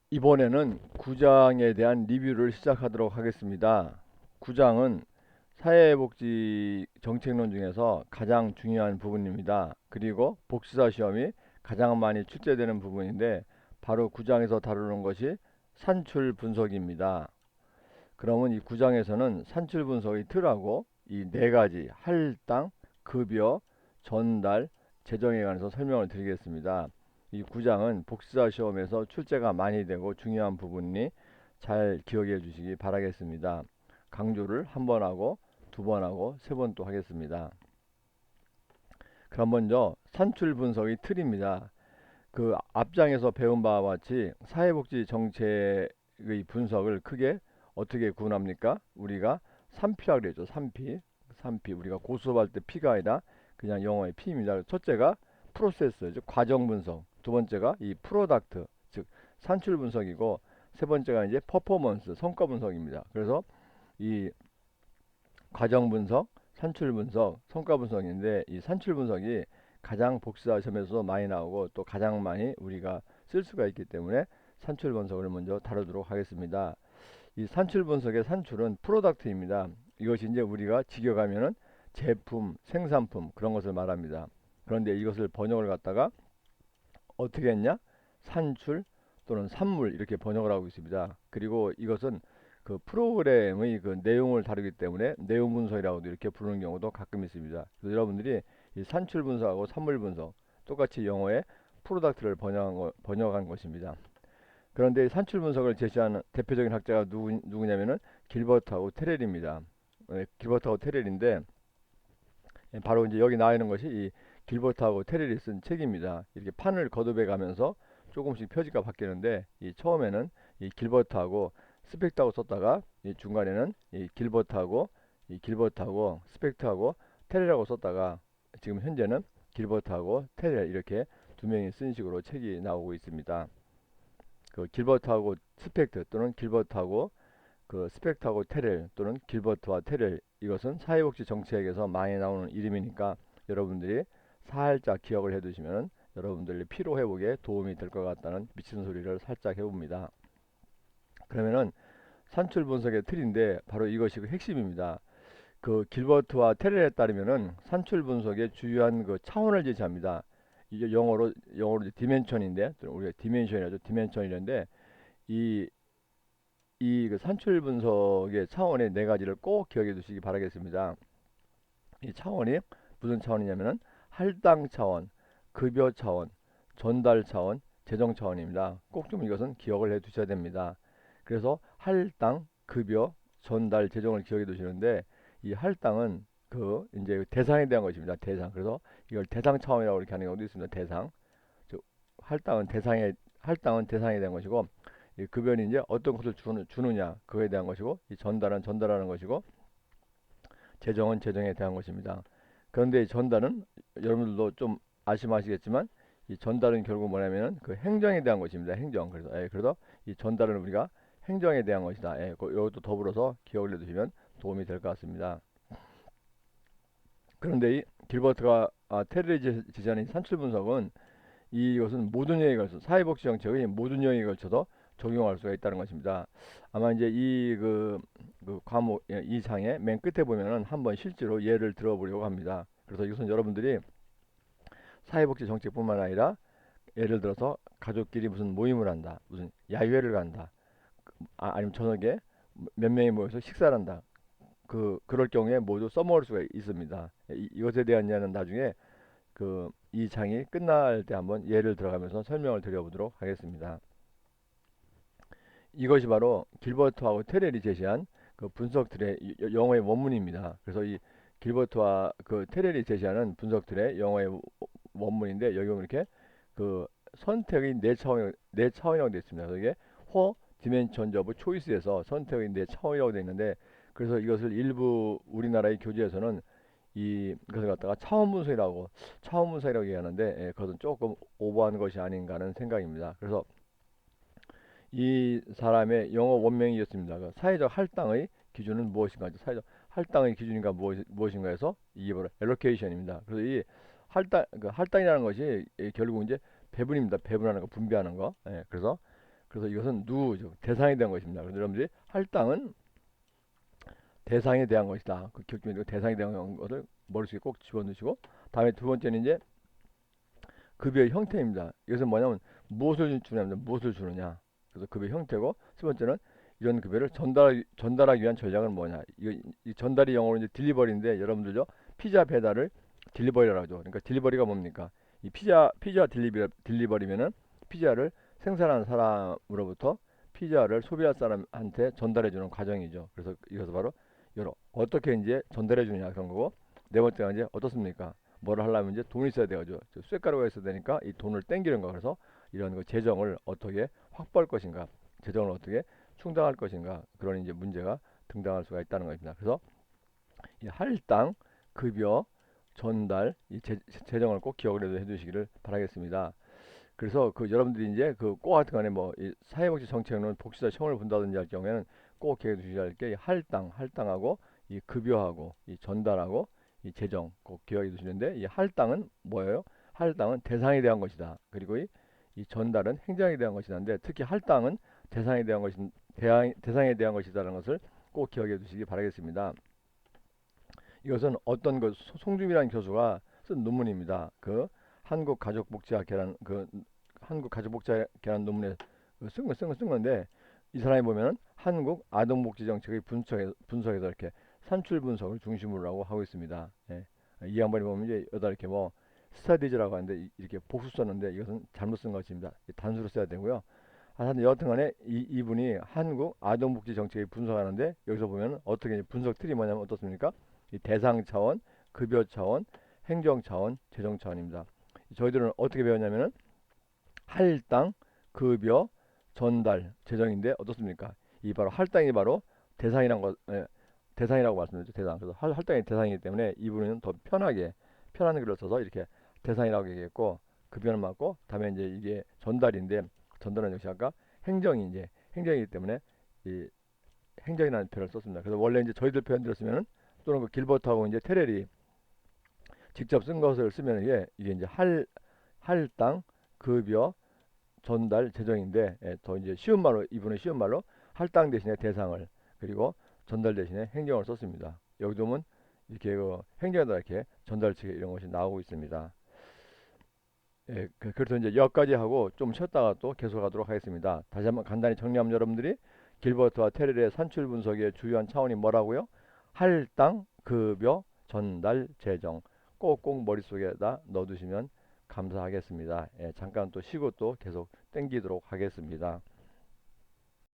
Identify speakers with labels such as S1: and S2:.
S1: 이번에는 구장에 대한 리뷰를 시작하도록 하겠습니다. 구장은 사회복지 정책론 중에서 가장 중요한 부분입니다. 그리고 복지사 시험이 가장 많이 출제되는 부분인데 바로 구장에서 다루는 것이 산출 분석입니다. 그러면 이 구장에서는 산출 분석의 틀하고 이 네 가지 할당, 급여, 전달, 재정에 관해서 설명을 드리겠습니다. 이 구장은 복지사 시험에서 출제가 많이 되고 중요한 부분이니 잘 기억해 주시기 바라겠습니다. 강조를 한 번 하고 두 번 하고 세 번 또 하겠습니다. 그럼 먼저 산출 분석의 틀입니다. 그 앞장에서 배운 바와 같이 사회복지 정책의 분석을 크게 어떻게 구분합니까? 우리가 3P라고 그랬죠. 3P. 3P. 우리가 고수업할 때 P가 아니라 그냥 영어의 P입니다. 첫째가 프로세스, 즉 과정 분석. 두 번째가 이 프로덕트, 즉 산출 분석이고 세 번째가 이제 퍼포먼스, 성과 분석입니다. 그래서 이 과정 분석, 산출 분석, 성과 분석인데 이 산출 분석이 가장 복사 점에서도 많이 나오고 또 가장 많이 우리가 쓸 수가 있기 때문에 산출 분석을 먼저 다루도록 하겠습니다. 이 산출 분석의 산출은 프로덕트입니다. 이것이 이제 우리가 직역하면은 제품, 생산품 그런 것을 말합니다. 그런데 이것을 번역을 갖다가 어떻게 했냐? 산출 또는 산물 이렇게 번역을 하고 있습니다. 그리고 이것은 그 프로그램의 그 내용을 다루기 때문에 내용 분석이라고도 이렇게 부르는 경우도 가끔 있습니다. 그래서 여러분들이 이 산출 분석하고 산물 분석 똑같이 영어에 프로덕트를 번역한 것입니다. 그런데 산출 분석을 제시하는 대표적인 학자가 누구냐면은 길버트하고 테렐입니다. 길버트하고 테렐인데 바로 이제 여기 나와 있는 것이 이 길버트하고 테렐이 쓴 책입니다. 이렇게 판을 거듭해 가면서 조금씩 표지가 바뀌는데 이 처음에는 이 길버트하고 스펙트하고 썼다가 이 중간에는 이 길버트하고 스펙트하고 테렐하고 썼다가 지금 현재는 길버트하고 테렐 이렇게 두 명이 쓴 식으로 책이 나오고 있습니다. 그 길버트하고 스펙트 또는 길버트하고 그 스펙트하고 테렐 또는 길버트와 테렐 이것은 사회복지 정책에서 많이 나오는 이름이니까 여러분들이 살짝 기억을 해두시면 여러분들의 피로 회복에 도움이 될 것 같다는 미친 소리를 살짝 해봅니다. 그러면은 산출 분석의 틀인데 바로 이것이 그 핵심입니다. 그 길버트와 테렐에 따르면은 산출 분석의 주요한 그 차원을 제시합니다. 이게 영어로 디멘션인데 우리가 디멘션이라죠. 디멘션이란데 이 그 산출 분석의 차원의 네 가지를 꼭 기억해 두시기 바라겠습니다. 이 차원이 무슨 차원이냐면은 할당 차원, 급여 차원, 전달 차원, 재정 차원입니다. 꼭 좀 이것은 기억을 해 두셔야 됩니다. 그래서 할당, 급여, 전달, 재정을 기억해 두시는데 이 할당은 그 이제 대상에 대한 것입니다. 대상. 그래서 이걸 대상 차원이라고 이렇게 하는 경우도 있습니다. 대상. 즉 할당은 대상에 대한 것이고 이 급여는 이제 어떤 것을 주느냐 그거에 대한 것이고 이 전달은 전달하는 것이고 재정은 재정에 대한 것입니다. 그런데 이 전달은 여러분들도 좀 아시겠지만 이 전달은 결국 뭐냐면은 그 행정에 대한 것입니다. 행정. 그래서 이 전달은 우리가 행정에 대한 것이다. 이것도 더불어서 기억을 해두시면 도움이 될 것 같습니다. 그런데 이 길버트가 테러리 지지하는 산출 분석은 이것은 모든 영역에 걸쳐 사회복지 정책의 모든 영역에 걸쳐서 적용할 수가 있다는 것입니다. 아마 이제 그 과목 이 장의 맨 끝에 보면은 한번 실제로 예를 들어보려고 합니다. 그래서 이것은 여러분들이 사회복지 정책뿐만 아니라 예를 들어서 가족끼리 무슨 모임을 한다, 무슨 야유회를 간다, 아니면 저녁에 몇 명이 모여서 식사를 한다. 그럴 경우에 모두 써먹을 수가 있습니다. 이것에 대한 예는 나중에 그 이 장이 끝날 때 한번 예를 들어가면서 설명을 드려보도록 하겠습니다. 이것이 바로 길버트하고 테렐이 제시한 그 분석틀의 영어의 원문입니다. 그래서 이 길버트와 그 테렐이 제시하는 분석틀의 영어의 원문인데 여기 보면 이렇게 그 선택의 네 차원이라고 되어 있습니다. 그래서 이게 호 디멘션 오브 초이스에서 선택의 네 차원이라고 되어 있는데 그래서 이것을 일부 우리나라의 교재에서는 이것을 갖다가 차원 분석이라고 얘기하는데 그것은 조금 오버한 것이 아닌가 하는 생각입니다. 그래서 이 사람의 영어 원명이었습니다. 그 사회적 할당의 기준은 무엇인가? 사회적 할당의 기준인가 무엇인가 해서 이게 바로 allocation입니다. 그래서 이 할당이라는 것이 결국 이제 배분입니다. 배분하는 거, 분배하는 거. 그래서 그래서 이것은 누구죠? 대상에 대한 것입니다. 그래서 여러분들이 할당은 대상에 대한 것이다. 그 기억 중에 대상에 대한 것을 머릿속에 꼭 집어넣으시고, 다음에 두 번째는 이제 급여의 형태입니다. 이것은 뭐냐면 무엇을 주느냐, 무엇을 주느냐. 그래서 급여의 형태고, 세 번째는 이런 급여를 전달하기 위한 전략은 뭐냐. 이 전달이 영어로 이제 딜리버리인데, 여러분들요 피자 배달을 딜리버리라고 하죠. 그러니까 딜리버리가 뭡니까? 이 피자 딜리버리면은 피자를 생산하는 사람으로부터 피자를 소비할 사람한테 전달해 주는 과정이죠. 그래서 이것을 바로 여러 어떻게 이제 전달해 주느냐 그런 거고, 네 번째가 이제 어떻습니까? 뭐를 하려면 이제 돈이 있어야 되죠. 쇳가루가 있어야 되니까 이 돈을 땡기는 거. 그래서 이런 거 재정을 어떻게 확보할 것인가, 재정을 어떻게 충당할 것인가, 그런 이제 문제가 등장할 수가 있다는 것입니다. 그래서 이 할당, 급여, 전달, 이 재정을 꼭 기억을 해두시기를 바라겠습니다. 그래서 그 여러분들이 이제 그꼭 같은 간에 뭐 이 사회복지 정책론 복지사 시험을 본다든지 할 경우에는 꼭 기억해 두셔야 할 게 할당하고 이 급여하고 이 전달하고 이 재정 꼭 기억해 두시는데, 이 할당은 뭐예요? 할당은 대상에 대한 것이다. 그리고 이 전달은 행정에 대한 것이다인데, 특히 할당은 대상에 대한 대상에 대한 것이다라는 것을 꼭 기억해 두시기 바라겠습니다. 이것은 어떤 그 송중이라는 교수가 쓴 논문입니다. 그 한국가족복지학회라는 논문에 쓴 건데, 이 사람이 보면은 한국 아동복지정책의 분석에서 이렇게 산출 분석을 중심으로 하고 있습니다. 예. 이 양반이 보면 이제 여기다 이렇게 뭐 스타디즈라고 하는데 이렇게 복수 썼는데, 이것은 잘못 쓴 것입니다. 단수로 써야 되고요. 하여튼 여튼간에 이분이 한국 아동복지정책의 분석하는데, 여기서 보면 어떻게 분석 틀이 뭐냐면 어떻습니까? 이 대상 차원, 급여 차원, 행정 차원, 재정 차원입니다. 저희들은 어떻게 배웠냐면은 할당, 급여, 전달, 재정인데 어떻습니까? 이 바로 할당이 바로 대상이란 것, 대상이라고 말씀드렸죠. 대상. 그래서 할당이 대상이기 때문에 이분은 더 편한 글을 써서 이렇게 대상이라고 얘기했고, 급여는 맞고, 다음에 이제 이게 전달인데, 전달은 역시 아까 행정이기 때문에 이 행정이라는 표현을 썼습니다. 그래서 원래 이제 저희들 표현 들었으면은, 또는 그 길버트하고 이제 테렐이 직접 쓴 것을 쓰면 이게 이제 할당, 급여, 전달, 재정인데, 더 이제 쉬운 말로, 이분은 쉬운 말로 할당 대신에 대상을, 그리고 전달 대신에 행정을 썼습니다. 여기도 보면 이렇게 그 행정에다 이렇게 전달책 이런 것이 나오고 있습니다. 그래서 이제 여기까지 하고 좀 쉬었다가 또 계속하도록 하겠습니다. 다시 한번 간단히 정리하면, 여러분들이 길버트와 테렐의 산출 분석의 주요한 차원이 뭐라고요? 할당, 급여, 전달, 재정. 꼭꼭 머릿속에다 넣어두시면 감사하겠습니다. 잠깐 또 쉬고 또 계속 땡기도록 하겠습니다.